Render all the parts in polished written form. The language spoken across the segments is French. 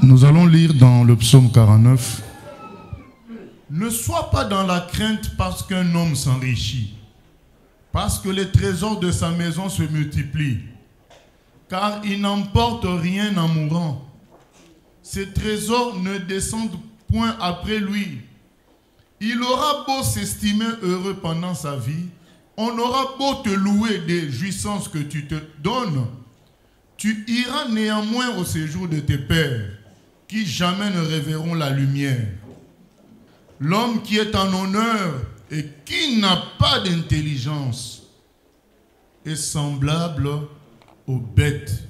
Nous allons lire dans le psaume 49. Ne sois pas dans la crainte parce qu'un homme s'enrichit, parce que les trésors de sa maison se multiplient, car il n'emporte rien en mourant. Ses trésors ne descendent point après lui. Il aura beau s'estimer heureux pendant sa vie, on aura beau te louer des jouissances que tu te donnes, tu iras néanmoins au séjour de tes pères, qui jamais ne reverront la lumière. L'homme qui est en honneur et qui n'a pas d'intelligence est semblable aux bêtes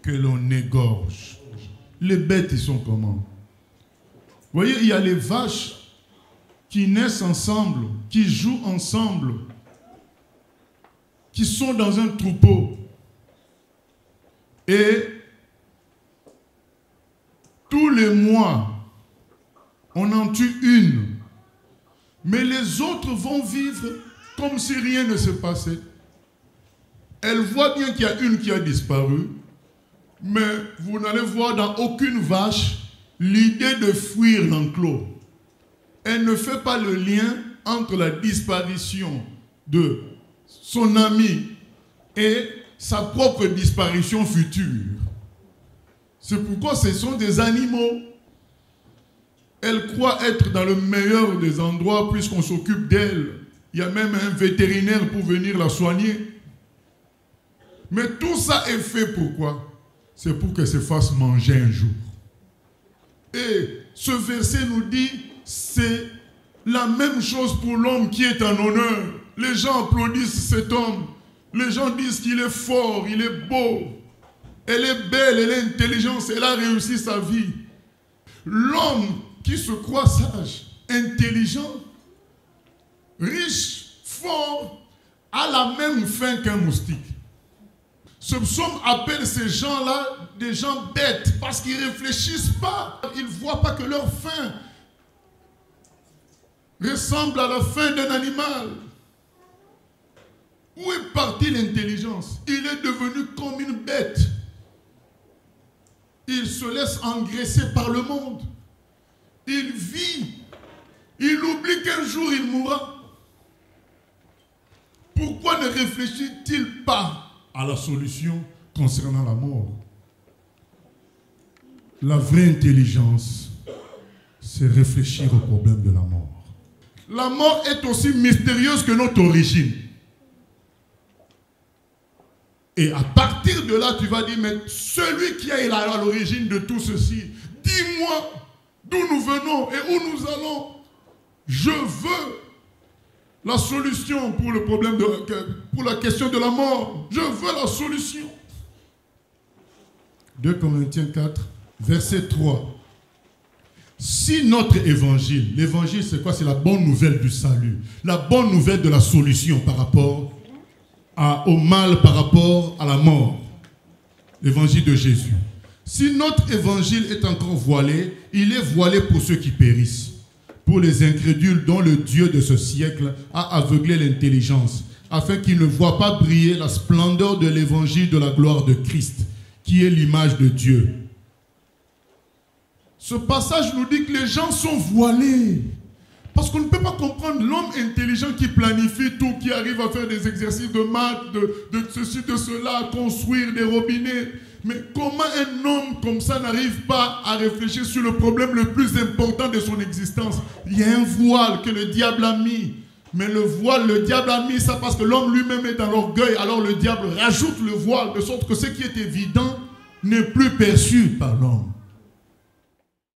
que l'on égorge. Les bêtes, ils sont comment? Vous voyez, il y a les vaches qui naissent ensemble, qui jouent ensemble, qui sont dans un troupeau. Et tous les mois, on en tue une. Mais les autres vont vivre comme si rien ne se passait. Elles voient bien qu'il y a une qui a disparu, mais vous n'allez voir dans aucune vache l'idée de fuir l'enclos. Elle ne fait pas le lien entre la disparition de son ami et sa propre disparition future. C'est pourquoi ce sont des animaux. Elle croit être dans le meilleur des endroits puisqu'on s'occupe d'elle. Il y a même un vétérinaire pour venir la soigner. Mais tout ça est fait pourquoi? C'est pour qu'elle se fasse manger un jour. Et ce verset nous dit, c'est la même chose pour l'homme qui est en honneur. Les gens applaudissent cet homme. Les gens disent qu'il est fort, il est beau. Elle est belle, elle est intelligente, elle a réussi sa vie. L'homme qui se croit sage, intelligent, riche, fort, a la même fin qu'un moustique. Ce psaume appelle ces gens-là des gens bêtes parce qu'ils ne réfléchissent pas. Ils ne voient pas que leur fin ressemble à la fin d'un animal. Où est partie l'intelligence? Il est devenu comme une bête. Il se laisse engraisser par le monde. Il vit. Il oublie qu'un jour il mourra. Pourquoi ne réfléchit-il pas à la solution concernant la mort? La vraie intelligence, c'est réfléchir au problème de la mort. La mort est aussi mystérieuse que notre origine. Et à partir de là, tu vas dire, mais celui qui est à l'origine de tout ceci, dis-moi d'où nous venons et où nous allons. Je veux la solution pour le problème, pour la question de la mort. Je veux la solution. 2 Corinthiens 4, verset 3. Si notre évangile, l'évangile c'est quoi? C'est la bonne nouvelle du salut. La bonne nouvelle de la solution par rapport au mal, par rapport à la mort. L'évangile de Jésus. Si notre évangile est encore voilé, il est voilé pour ceux qui périssent, pour les incrédules dont le Dieu de ce siècle a aveuglé l'intelligence, afin qu'ils ne voient pas briller la splendeur de l'évangile de la gloire de Christ, qui est l'image de Dieu. Ce passage nous dit que les gens sont voilés. Parce qu'on ne peut pas comprendre l'homme intelligent qui planifie tout, qui arrive à faire des exercices de maths, de ceci, de cela, à construire des robinets. Mais comment un homme comme ça n'arrive pas à réfléchir sur le problème le plus important de son existence? Il y a un voile que le diable a mis. Mais le voile, le diable a mis ça parce que l'homme lui-même est dans l'orgueil. Alors le diable rajoute le voile de sorte que ce qui est évident n'est plus perçu par l'homme.